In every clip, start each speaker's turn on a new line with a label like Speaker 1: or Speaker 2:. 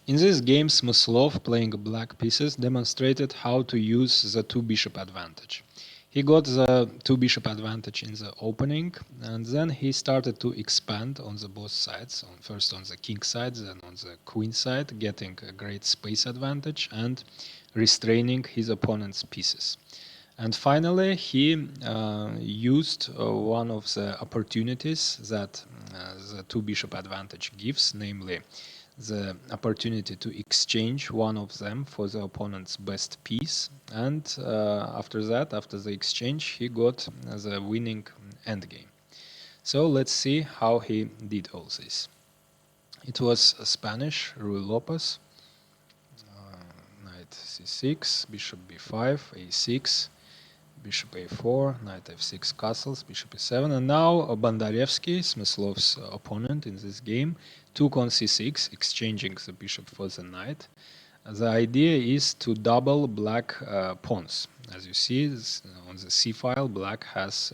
Speaker 1: In this game, Smyslov, playing black pieces, demonstrated how to use the two bishop advantage. He got the two bishop advantage in the opening, and then he started to expand on the both sides, first on the king side, then on the queen side, getting a great space advantage and restraining his opponent's pieces. And finally, he used one of the opportunities that the two bishop advantage gives, namely the opportunity to exchange one of them for the opponent's best piece. And after that, after the exchange, he got the winning endgame. So let's see how he did all this. It was Spanish, Ruy Lopez. Knight c6, bishop b5, a6, bishop a4, knight f6 castles, bishop e7, and now Bondarevsky, Smyslov's opponent in this game, took on c6, exchanging the bishop for the knight. The idea is to double black pawns. As you see on the c file, black has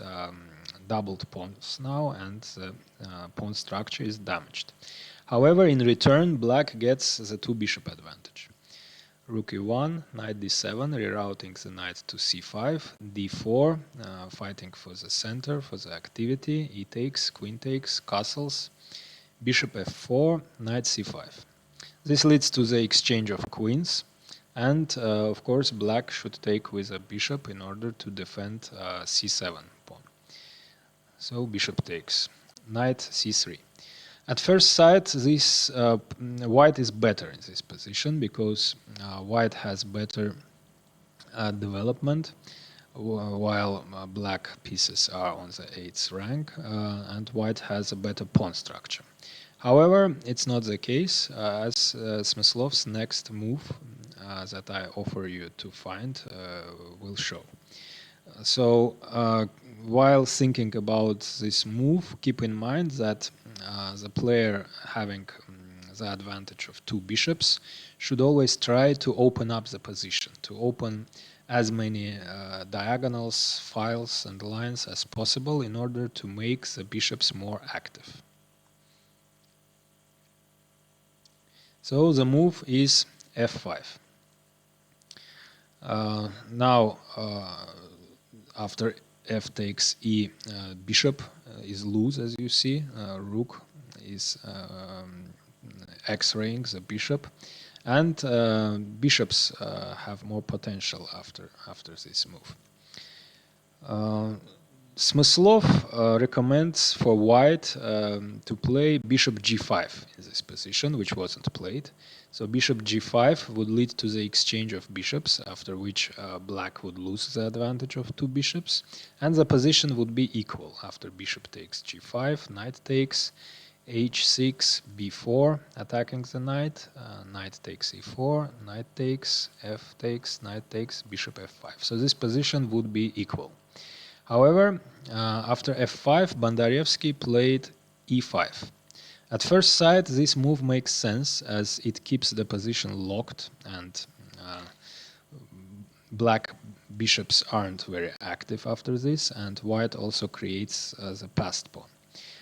Speaker 1: doubled pawns now, and the pawn structure is damaged. However, in return, black gets the two bishop advantage. Rook e1, knight d7, rerouting the knight to c5, d4, fighting for the center, for the activity, e takes, queen takes, castles, bishop f4, knight c5. This leads to the exchange of queens, and of course black should take with a bishop in order to defend c7 pawn. So bishop takes, knight c3. At first sight, this white is better in this position because white has better development, while black pieces are on the 8th rank, and white has a better pawn structure. However, it's not the case, as Smyslov's next move that I offer you to find will show. So while thinking about this move, keep in mind that the player having the advantage of two bishops should always try to open up the position, to open as many diagonals, files, and lines as possible in order to make the bishops more active. So the move is f5. Now, after f takes e, bishop is loose, as you see. Rook is x-raying the bishop, and bishops have more potential after this move. Smyslov recommends for white to play bishop g5 in this position, which wasn't played. So bishop g5 would lead to the exchange of bishops, after which black would lose the advantage of two bishops, and the position would be equal after bishop takes g5, knight takes, h6, b4, attacking the knight, knight takes e4, knight takes, f takes, knight takes, bishop f5. So this position would be equal. However, after f5, Bondarevsky played e5. At first sight, this move makes sense as it keeps the position locked, and black bishops aren't very active after this, and white also creates the passed pawn.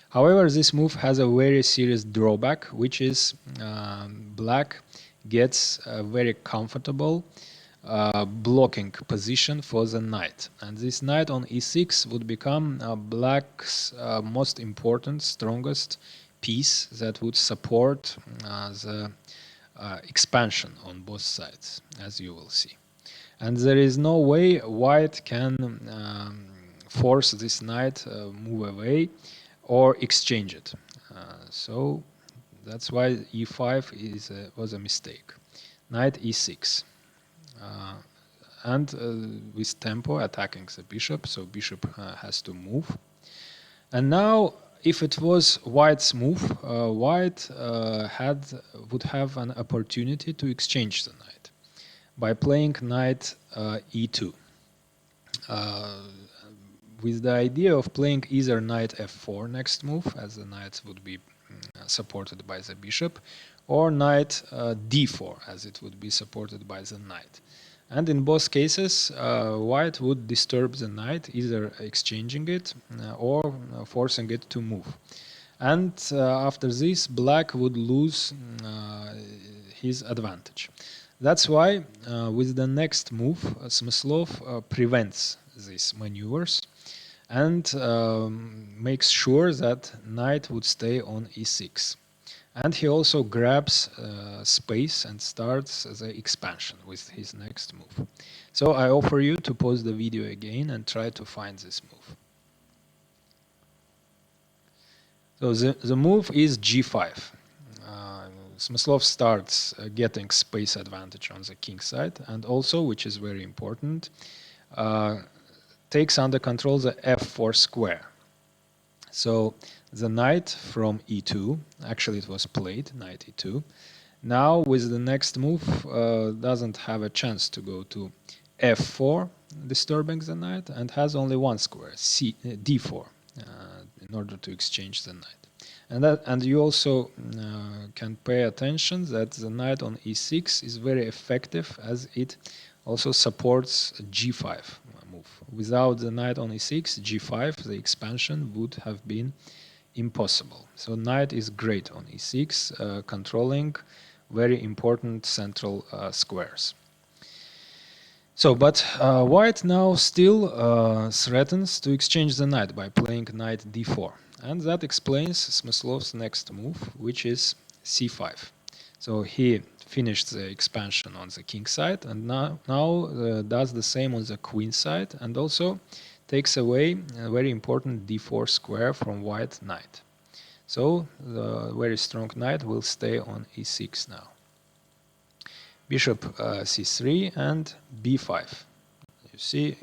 Speaker 1: However, this move has a very serious drawback, which is black gets a very comfortable blocking position for the knight, and this knight on e6 would become black's most important, strongest piece that would support the expansion on both sides, as you will see. And there is no way white can force this knight move away or exchange it. So that's why e5 was a mistake. Knight e6. And with tempo attacking the bishop, so bishop has to move. And now, if it was white's move, white would have an opportunity to exchange the knight by playing knight e2. With the idea of playing either knight f4 next move, as the knight would be supported by the bishop, or knight d4, as it would be supported by the knight. And in both cases, white would disturb the knight, either exchanging it or forcing it to move. And after this, black would lose his advantage. That's why with the next move, Smyslov prevents these maneuvers and makes sure that knight would stay on e6. And he also grabs space and starts the expansion with his next move. So I offer you to pause the video again and try to find this move. So the move is g5. Smyslov starts getting space advantage on the king side, and also, which is very important, takes under control the f4 square. So the knight from e2, actually it was played, knight e2, now with the next move doesn't have a chance to go to f4, disturbing the knight, and has only one square, d4, in order to exchange the knight. And you also can pay attention that the knight on e6 is very effective, as it also supports g5 move. Without the knight on e6, g5, the expansion would have been impossible. So knight is great on e6, controlling very important central squares. So, but white now still threatens to exchange the knight by playing knight d4. And that explains Smyslov's next move, which is c5. So he finished the expansion on the king side, and now does the same on the queen side, and also takes away a very important d4 square from white knight. So the very strong knight will stay on e6 now. Bishop c3 and b5. You see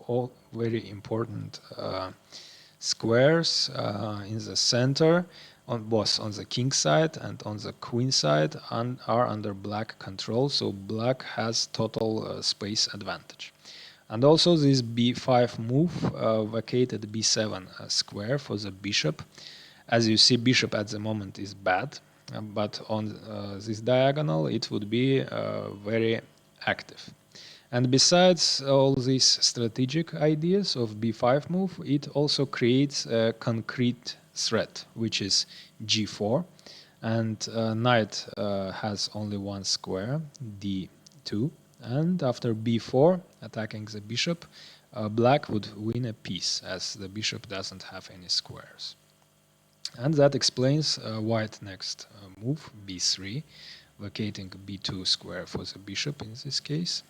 Speaker 1: all very important squares in the center, on both on the king side and on the queen side, and are under black control, so black has total space advantage. And also this b5 move vacated b7 square for the bishop. As you see, bishop at the moment is bad, but on this diagonal it would be very active. And besides all these strategic ideas of b5 move, it also creates a concrete threat, which is g4, and knight has only one square, d2, and after b4, attacking the bishop, black would win a piece, as the bishop doesn't have any squares. And that explains white next move, b3, vacating b2 square for the bishop in this case,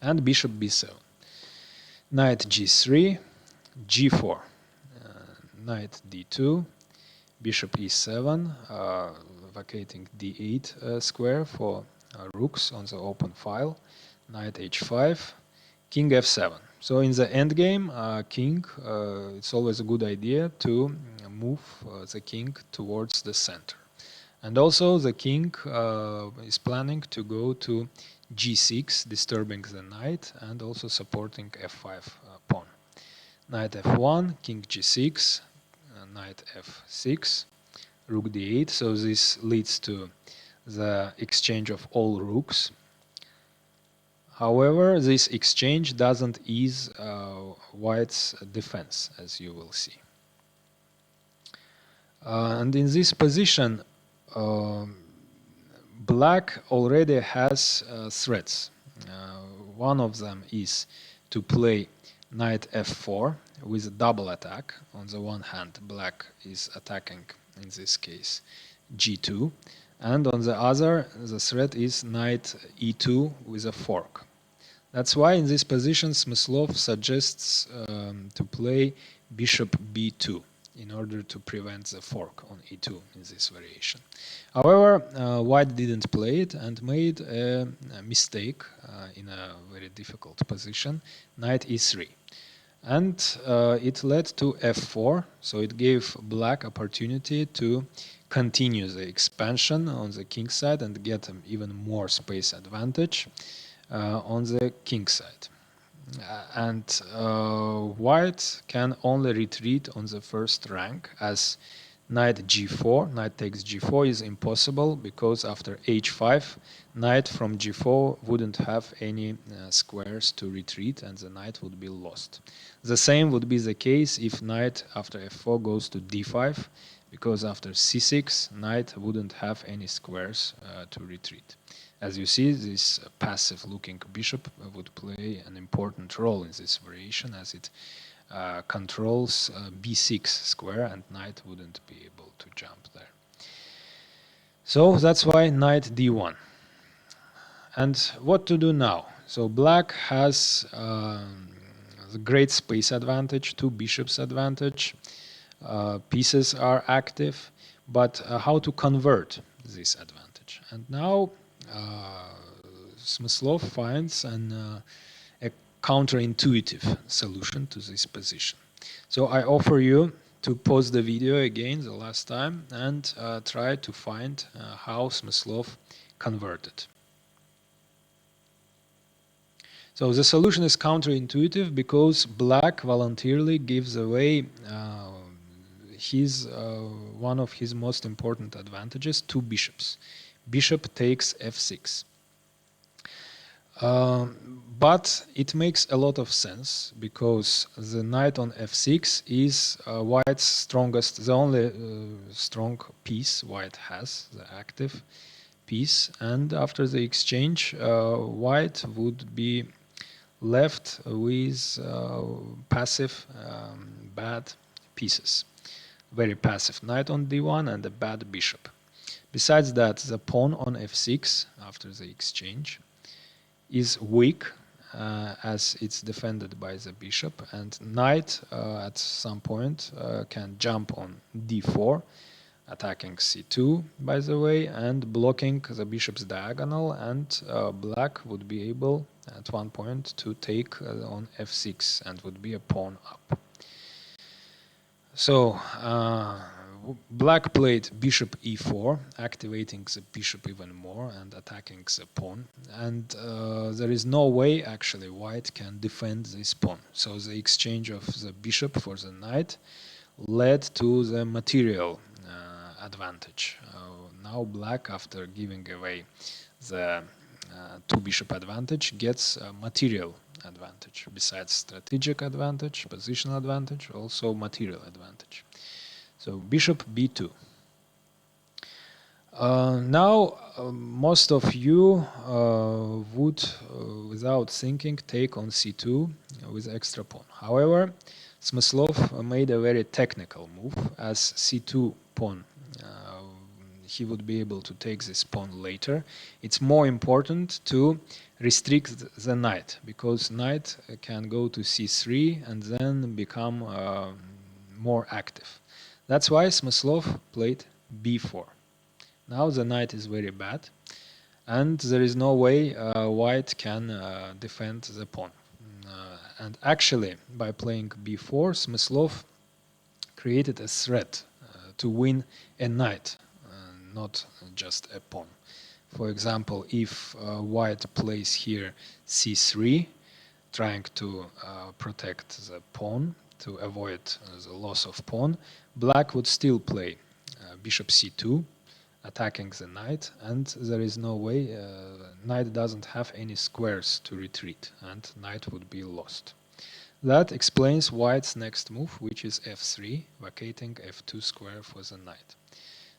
Speaker 1: and bishop b7. Knight g3, g4, knight d2, bishop e7, vacating d8 square for rooks on the open file, knight h5, king f7. So in the endgame, king, it's always a good idea to move the king towards the center. And also the king is planning to go to g6, disturbing the knight and also supporting f5 pawn. Knight f1, king g6, knight f6, rook d8. So this leads to the exchange of all rooks. However, this exchange doesn't ease white's defense, as you will see. And in this position, black already has threats. One of them is to play knight f4 with a double attack. On the one hand, black is attacking, in this case, g2, and on the other, the threat is knight e2 with a fork. That's why in this position, Smyslov suggests to play bishop b2 in order to prevent the fork on e2 in this variation. However, white didn't play it and made a mistake in a very difficult position, knight e3. And it led to f4, so it gave black opportunity to continue the expansion on the king side and get even more space advantage on the king side. And white can only retreat on the first rank, as knight g4, knight takes g4 is impossible, because after h5, knight from g4 wouldn't have any squares to retreat and the knight would be lost. The same would be the case if knight after f4 goes to d5, because after c6, knight wouldn't have any squares to retreat. As you see, this passive-looking bishop would play an important role in this variation, as it controls b6 square, and knight wouldn't be able to jump there. So that's why knight d1. And what to do now? So black has the great space advantage, two bishops advantage. Pieces are active, but how to convert this advantage? And now Smyslov finds a counterintuitive solution to this position. So I offer you to pause the video again the last time and try to find how Smyslov converted. So the solution is counterintuitive because black voluntarily gives away one of his most important advantages, two bishops. Bishop takes f6. But it makes a lot of sense because the knight on f6 is white's strongest, the only strong piece white has, the active piece, and after the exchange white would be left with passive bad pieces. Very passive knight on d1 and a bad bishop. Besides that, the pawn on f6 after the exchange is weak as it's defended by the bishop, and knight at some point can jump on d4, attacking c2 by the way, and blocking the bishop's diagonal, and black would be able at one point to take on f6 and would be a pawn up. So black played bishop e4, activating the bishop even more and attacking the pawn, and there is no way actually white can defend this pawn. So the exchange of the bishop for the knight led to the material advantage. Now black, after giving away the two bishop advantage, gets a material advantage. Besides strategic advantage, positional advantage, also material advantage. So bishop b2. Now most of you would, without thinking, take on c2 with extra pawn. However, Smyslov made a very technical move, as c2 pawn. He would be able to take this pawn later. It's more important to restrict the knight, because knight can go to c3 and then become more active. That's why Smyslov played b4. Now the knight is very bad, and there is no way white can defend the pawn. And actually, by playing b4, Smyslov created a threat to win a knight, not just a pawn. For example, if white plays here c3, trying to protect the pawn to avoid the loss of pawn, black would still play bishop c2, attacking the knight, and there is no way, knight doesn't have any squares to retreat, and knight would be lost. That explains white's next move, which is f3, vacating f2 square for the knight.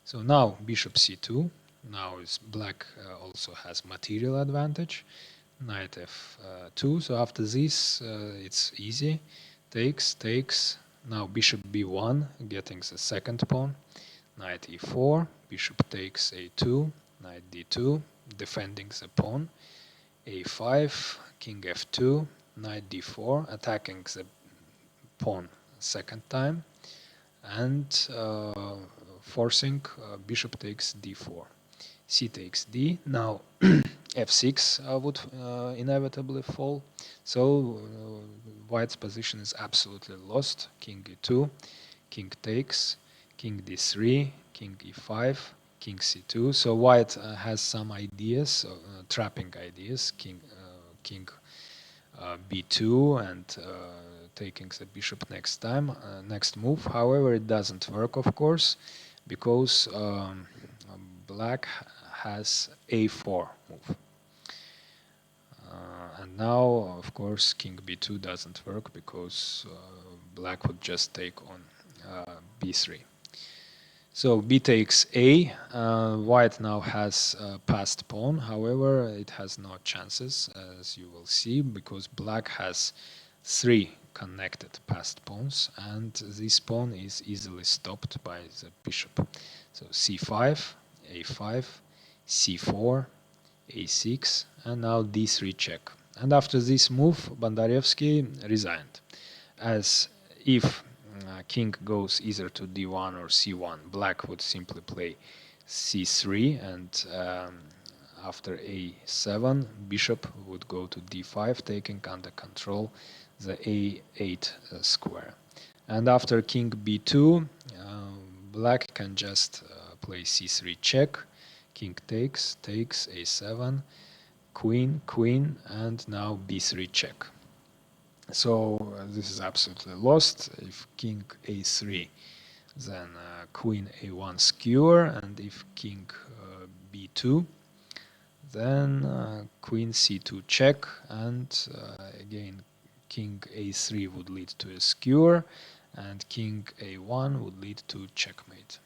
Speaker 1: So now bishop c2, now is black also has material advantage, knight f2, so after this it's easy, takes, now bishop b1, getting the second pawn, knight e4, bishop takes a2, knight d2, defending the pawn, a5, king f2, knight d4, attacking the pawn second time, and forcing bishop takes d4. C takes d. Now f6 would inevitably fall. So white's position is absolutely lost. King e2, king takes, king d3, king e5, king c2. So white has some ideas, trapping ideas. King b2 and taking the bishop next time, next move. However, it doesn't work, of course, because black has a4 move. And now, of course, king b2 doesn't work because black would just take on b3. So b takes a. White now has passed pawn. However, it has no chances, as you will see, because black has 3 connected passed pawns, and this pawn is easily stopped by the bishop. So c5, a5, c4, a6, and now d3 check. And after this move, Bandarevsky resigned, as if king goes either to d1 or c1, black would simply play c3, and after a7, bishop would go to d5, taking under control the a8 square. And after king b2, black can just play c3 check, king takes a7, queen, queen, and now b3 check. So this is absolutely lost. If king a3, then queen a1 skewer, and if king b2, then queen c2 check, and again king a3 would lead to a skewer, and king a1 would lead to checkmate.